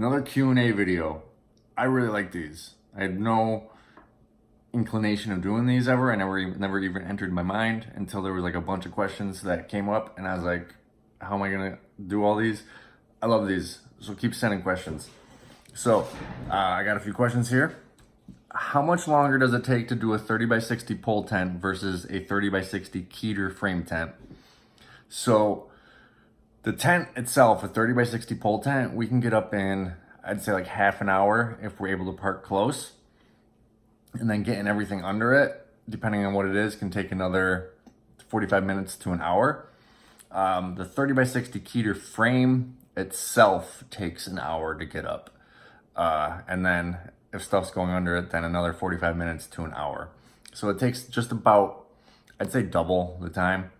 Another Q&A video. I really like these. I had no inclination of doing these ever. I never even entered my mind until there was like a bunch of questions that came up and I was like, how am I gonna do all these? I love these, so keep sending questions. So I got a few questions here. How much longer does it take to do a 30 by 60 pole tent versus a 30 by 60 Keter frame tent? So the tent itself, a 30 by 60 pole tent, we can get up in, I'd say like half an hour if we're able to park close. And then getting everything under it, depending on what it is, can take another 45 minutes to an hour. The 30 by 60 Keter frame itself takes an hour to get up. And then if stuff's going under it, then another 45 minutes to an hour. So it takes just about, I'd say double the time.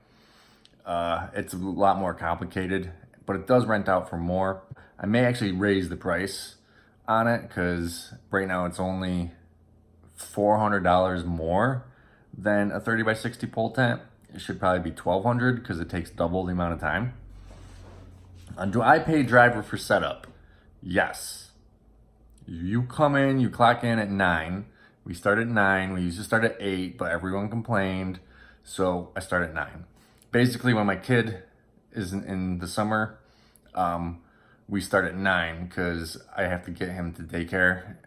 It's a lot more complicated, but it does rent out for more. I may actually raise the price on it because right now it's only $400 more than a 30 by 60 pole tent. It should probably be $1,200 because it takes double the amount of time. Do I pay driver for setup? Yes. You come in, you clock in at 9. We start at 9. We used to start at 8, but everyone complained. So I start at 9. Basically, when my kid is in the summer, we start at 9 because I have to get him to daycare.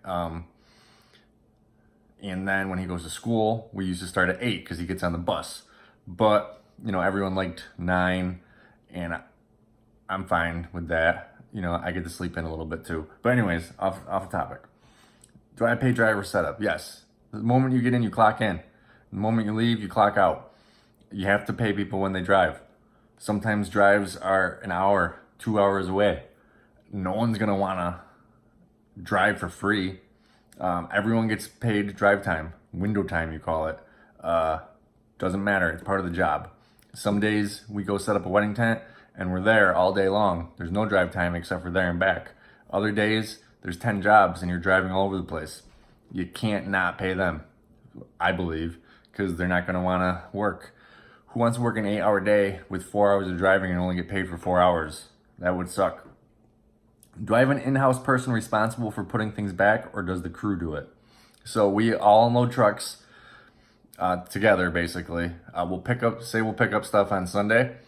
And then when he goes to school, we used to start at 8 because he gets on the bus. But, you know, everyone liked 9, and I'm fine with that. You know, I get to sleep in a little bit too. But anyways, off the topic. Do I pay driver setup? Yes. The moment you get in, you clock in. The moment you leave, you clock out. You have to pay people when they drive. Sometimes drives are an hour, 2 hours away. No one's gonna wanna drive for free. Everyone gets paid drive time, window time you call it. Doesn't matter, it's part of the job. Some days we go set up a wedding tent and we're there all day long. There's no drive time except for there and back. Other days, there's 10 jobs and you're driving all over the place. You can't not pay them, I believe, because they're not gonna wanna work. Who wants to work an 8-hour day with 4 hours of driving and only get paid for 4 hours? That would suck. Do I have an in-house person responsible for putting things back, or does the crew do it? So we all unload trucks together, basically. We'll pick up stuff on Sunday.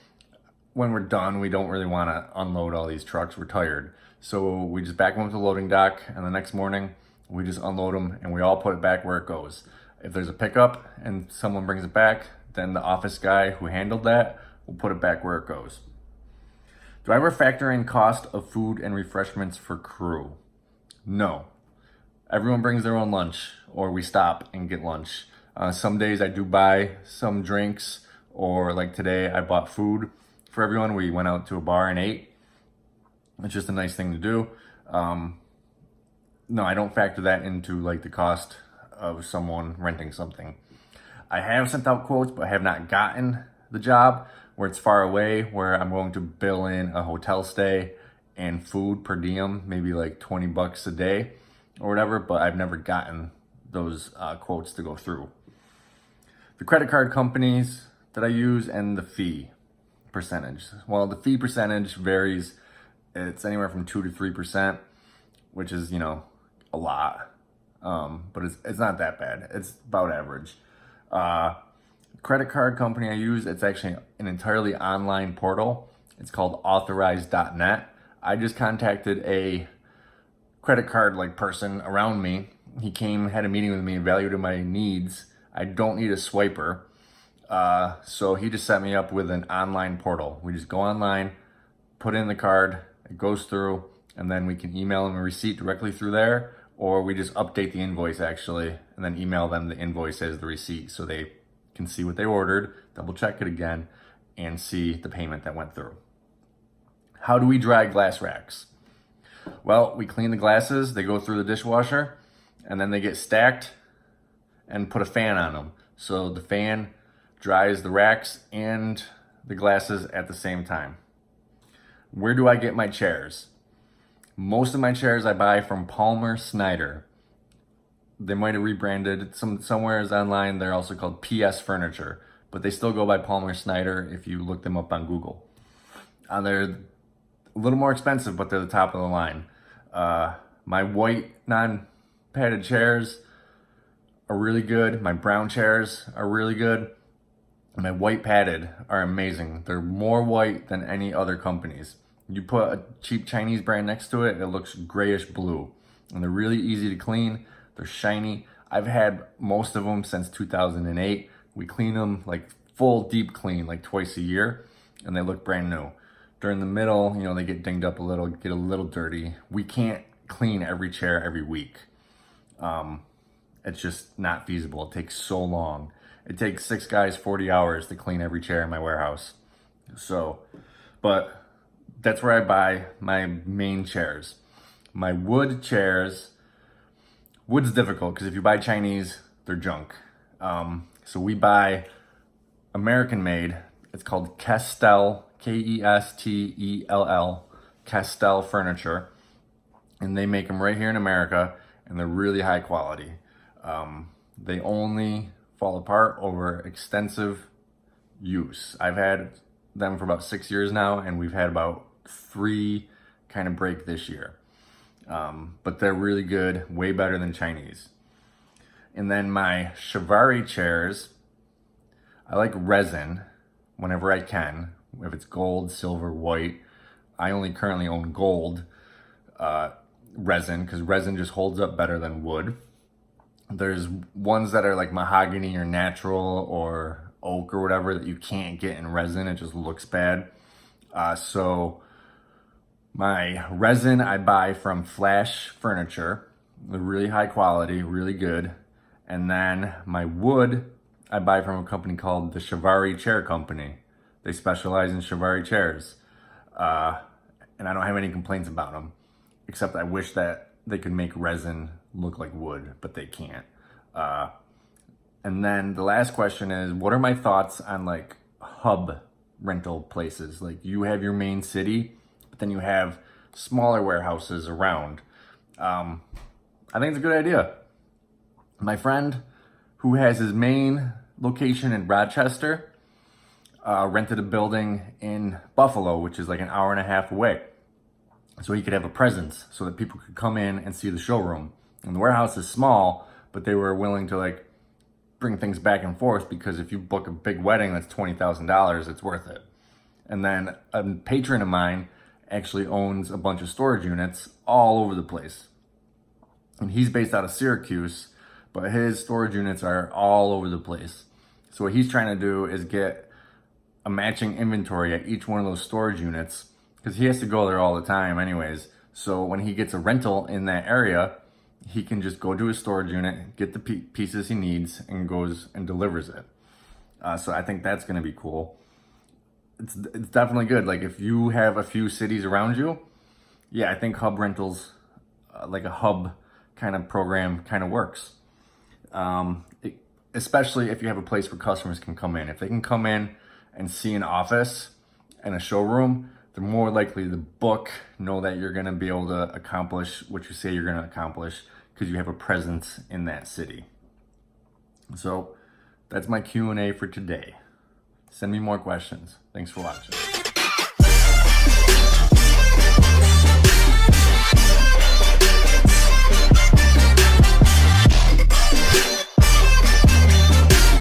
When we're done, we don't really want to unload all these trucks. We're tired. So we just back them up to the loading dock, and the next morning, we just unload them, and we all put it back where it goes. If there's a pickup and someone brings it back, then the office guy who handled that will put it back where it goes. Do I ever factor in cost of food and refreshments for crew? No. Everyone brings their own lunch, or we stop and get lunch. Some days I do buy some drinks, or like today I bought food for everyone. We went out to a bar and ate. It's just a nice thing to do. No, I don't factor that into like the cost of someone renting something. I have sent out quotes, but I have not gotten the job where it's far away, where I'm going to bill in a hotel stay and food per diem, maybe like $20 a day or whatever, but I've never gotten those quotes to go through. The credit card companies that I use and the fee percentage. Well, the fee percentage varies. It's anywhere from 2 to 3%, which is, you know, a lot, but it's not that bad. It's about average. Credit card company I use, it's actually an entirely online portal. It's called authorize.net. I just contacted a credit card like person around me. He came, had a meeting with me, evaluated my needs. I don't need a swiper. So he just set me up with an online portal. We just go online, put in the card, it goes through, and then we can email them a receipt directly through there, or we just update the invoice actually, and then email them the invoice as the receipt so they can see what they ordered, double check it again, and see the payment that went through. How do we dry glass racks? Well, we clean the glasses, they go through the dishwasher, and then they get stacked and put a fan on them. So the fan dries the racks and the glasses at the same time. Where do I get my chairs? Most of my chairs I buy from Palmer Snyder. They might have rebranded somewhere online. They're also called PS Furniture, but they still go by Palmer Snyder if you look them up on Google. They're a little more expensive, but they're the top of the line. My white non-padded chairs are really good. My brown chairs are really good. My white padded are amazing. They're more white than any other companies. You put a cheap Chinese brand next to it, it looks grayish blue. And they're really easy to clean. They're shiny. I've had most of them since 2008. We clean them like full deep clean, like twice a year, and they look brand new. During the middle, you know, they get dinged up a little, get a little dirty. We can't clean every chair every week. It's just not feasible. It takes so long. It takes 6 guys 40 hours to clean every chair in my warehouse. So, but that's where I buy my main chairs. My wood chairs, wood's difficult because if you buy Chinese, they're junk. So we buy American made. It's called Kestell, Kestell, Kestell Furniture. And they make them right here in America, and they're really high quality. They only fall apart over extensive use. I've had them for about 6 years now, and we've had about 3 kind of break this year. But they're really good, way better than Chinese. And then my Chiavari chairs, I like resin whenever I can. If it's gold, silver, white. I only currently own gold resin because resin just holds up better than wood. There's ones that are like mahogany or natural or oak or whatever that you can't get in resin. It just looks bad. So my resin I buy from Flash Furniture. They're really high quality, really good. And then my wood I buy from a company called the Chiavari Chair Company. They specialize in Chiavari chairs. And I don't have any complaints about them, except I wish that they could make resin look like wood, but they can't. And then the last question is, what are my thoughts on like hub rental places? Like you have your main city, but then you have smaller warehouses around. I think it's a good idea. My friend who has his main location in Rochester rented a building in Buffalo, which is like an hour and a half away. So he could have a presence so that people could come in and see the showroom. And the warehouse is small, but they were willing to like bring things back and forth because if you book a big wedding that's $20,000, it's worth it. And then a patron of mine actually owns a bunch of storage units all over the place. And he's based out of Syracuse, but his storage units are all over the place. So what he's trying to do is get a matching inventory at each one of those storage units because he has to go there all the time anyways. So when he gets a rental in that area, he can just go to his storage unit, get the pieces he needs, and goes and delivers it. So I think that's going to be cool. It's definitely good. Like if you have a few cities around you, yeah, I think hub rentals, like a hub kind of program kind of works. Especially if you have a place where customers can come in. If they can come in and see an office and a showroom, they're more likely to book, know that you're going to be able to accomplish what you say you're going to accomplish because you have a presence in that city. So that's my Q&A for today. Send me more questions. Thanks for watching.